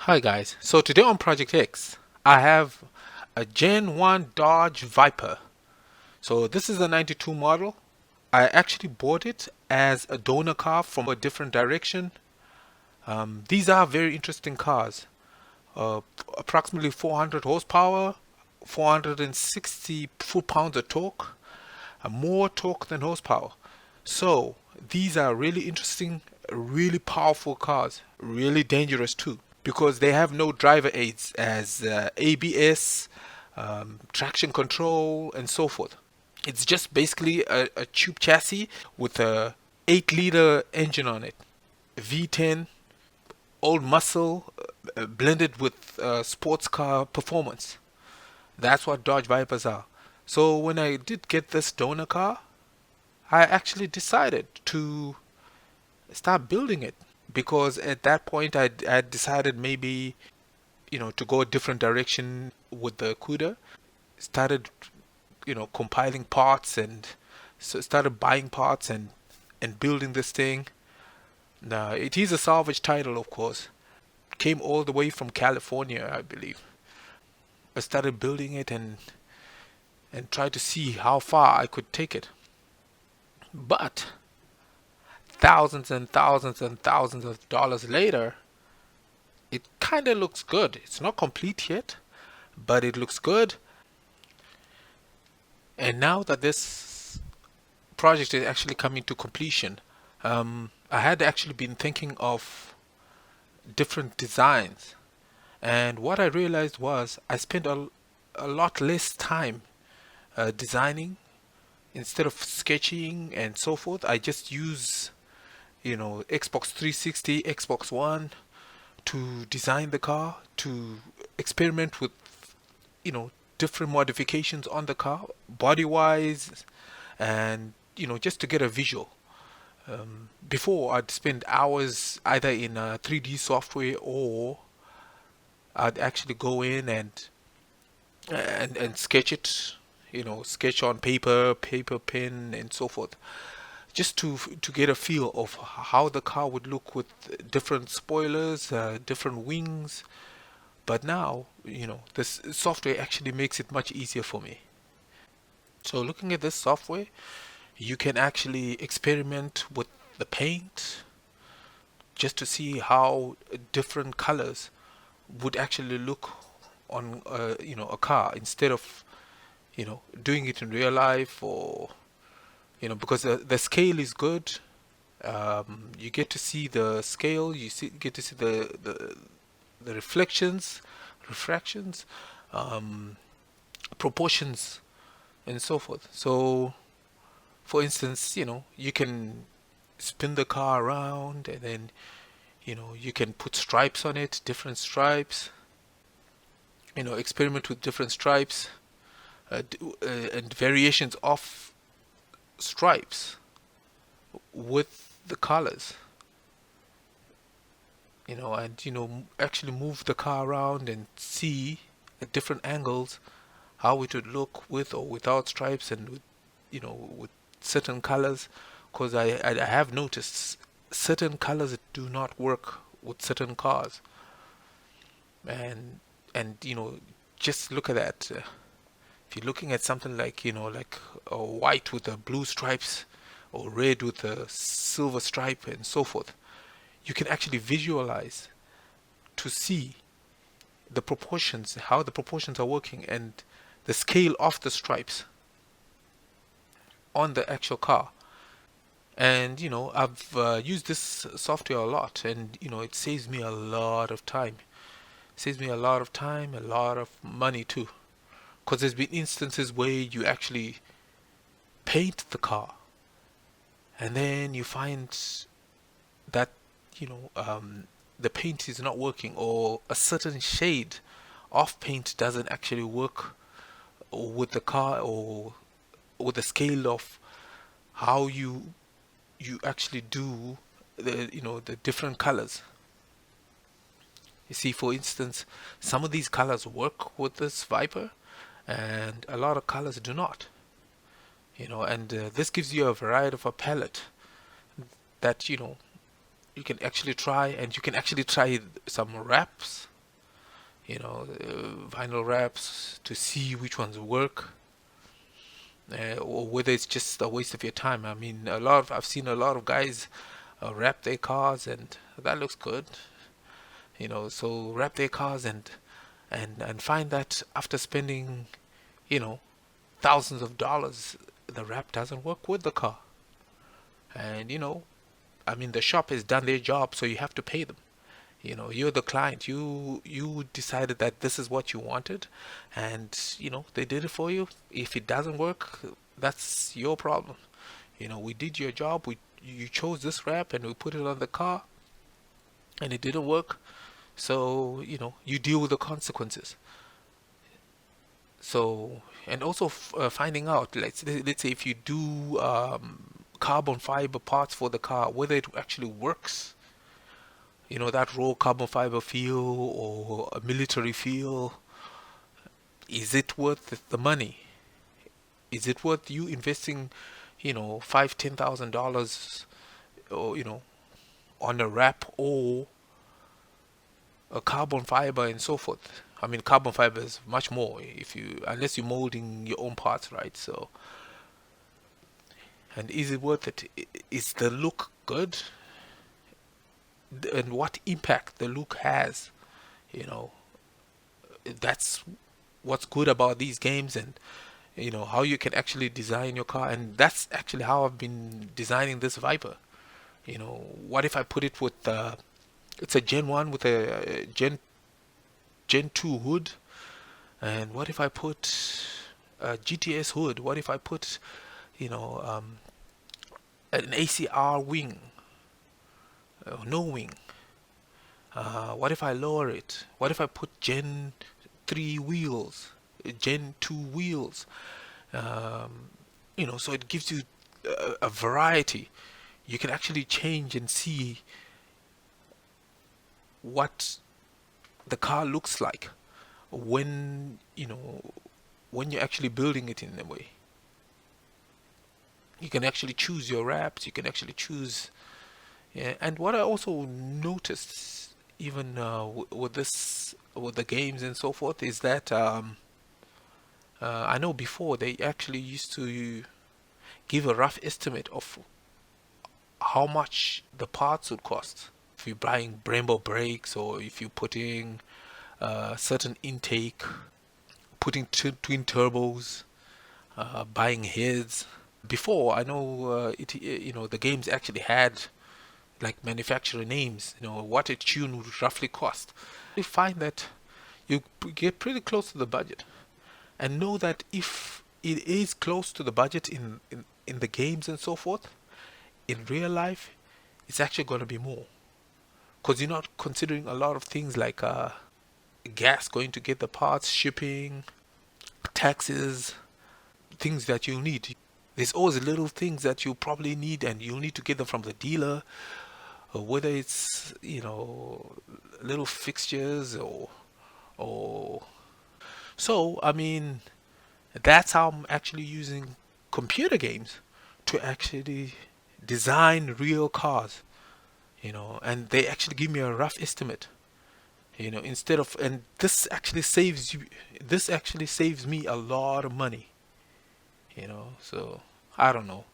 Hi guys, so today on Project X I have a Gen 1 Dodge Viper. So this is a 92 model. I actually bought it as a donor car from a different direction. These are very interesting cars. uh, Approximately 400 horsepower, 460 foot-pounds of torque, more torque than horsepower. So these are really interesting, really powerful cars, really dangerous too, because they have no driver aids as ABS, traction control, and so forth. It's just basically a tube chassis with a 8-liter engine on it, V10, old muscle, blended with sports car performance. That's what Dodge Vipers are. So when I did get this donor car, I actually decided to start building it, because at that point I decided maybe to go a different direction with the Cuda. Started compiling parts, and so started buying parts and building this thing. Now it is a salvage title, of course. Came all the way from California, I believe. I started building it and tried to see how far I could take it. But thousands and thousands and thousands of dollars later, it kind of looks good. It's not complete yet, but it looks good. And now that this project is actually coming to completion, I had actually been thinking of different designs. And what I realized was I spent a lot less time designing. Instead of sketching and so forth, I just use Xbox 360, Xbox One to design the car, to experiment with you know different modifications on the car, body wise, and just to get a visual. Before, I'd spend hours either in 3D software, or I'd actually go in and sketch it, sketch on paper pen, and so forth, just to get a feel of how the car would look with different spoilers, different wings. But now, this software actually makes it much easier for me. So looking at this software, you can actually experiment with the paint, just to see how different colors would actually look on a car, instead of doing it in real life, or because the scale is good. You get to see the scale, get to see the reflections, refractions, um, proportions, and so forth. So for instance, you can spin the car around, and then you can put stripes on it, different stripes, experiment with different stripes, and variations of stripes with the colors, and actually move the car around and see at different angles how it would look with or without stripes, and with certain colors. Because I have noticed certain colors do not work with certain cars. And just look at that. If you're looking at something like like a white with a blue stripes, or red with a silver stripe, and so forth, you can actually visualize to see the proportions, how the proportions are working, and the scale of the stripes on the actual car. And I've used this software a lot, and it saves me a lot of time. It saves me a lot of time, a lot of money too. Because there's been instances where you actually paint the car, and then you find that the paint is not working, or a certain shade of paint doesn't actually work with the car, or with the scale of how you actually do the different colors. You see, for instance, some of these colors work with this Viper, and a lot of colors do not. And this gives you a variety of a palette that you can actually try, and you can actually try some wraps, vinyl wraps to see which ones work, or whether it's just a waste of your time. I mean, I've seen a lot of guys wrap their cars, and that looks good. So wrap their cars and find that after spending, you know, thousands of dollars, the wrap doesn't work with the car. And I mean, the shop has done their job, so you have to pay them. You're the client. You decided that this is what you wanted, and they did it for you. If it doesn't work, that's your problem. We did your job. You chose this wrap, and we put it on the car, and it didn't work. So you deal with the consequences. So, and also finding out, let's say if you do carbon fiber parts for the car, whether it actually works. That raw carbon fiber feel or a military feel, is it worth the money? Is it worth you investing, $5,000, $10,000, or on a wrap or a carbon fiber and so forth? I mean, carbon fiber is much more if unless you're molding your own parts, right? So, and is it worth it? Is the look good? And what impact the look has? You know, that's what's good about these games, and how you can actually design your car. And that's actually how I've been designing this Viper. What if I put it with it's a Gen 1 with a Gen 2 hood, and what if I put a GTS hood? What if I put an ACR wing, no wing? What if I lower it? What if I put Gen 3 wheels, Gen 2 wheels? So it gives you a variety. You can actually change and see what the car looks like when you're actually building it in a way. You can actually choose your wraps. You can actually choose. Yeah, and what I also noticed, even with the games and so forth, is that I know before they actually used to give a rough estimate of how much the parts would cost. If you're buying Brembo brakes, or if you're putting certain intake, putting twin turbos, buying heads. Before, I know the games actually had like manufacturer names, what a tune would roughly cost. You find that you get pretty close to the budget, and know that if it is close to the budget in the games and so forth, in real life, it's actually going to be more, because you're not considering a lot of things like gas going to get the parts, shipping, taxes, things that you'll need. There's always little things that you probably need, and you'll need to get them from the dealer, or whether it's little fixtures or so. I mean, that's how I'm actually using computer games to actually design real cars, and they actually give me a rough estimate, instead of, and this actually saves me a lot of money, so I don't know,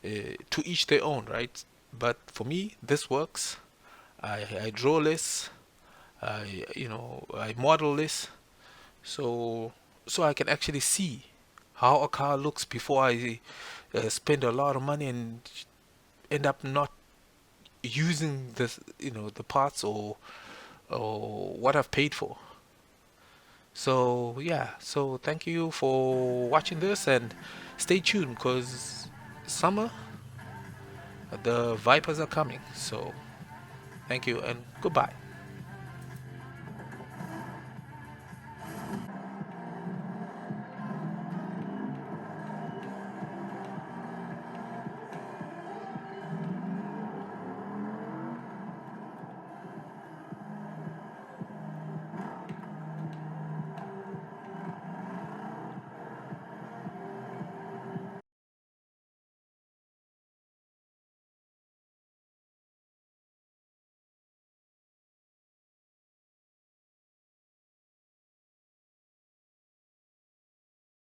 to each their own, right? But for me, this works. I draw less, I model less, so I can actually see how a car looks before I spend a lot of money and end up not using the parts or what I've paid for. So yeah, so thank you for watching this, and stay tuned, because summer, the Vipers are coming. So thank you and goodbye.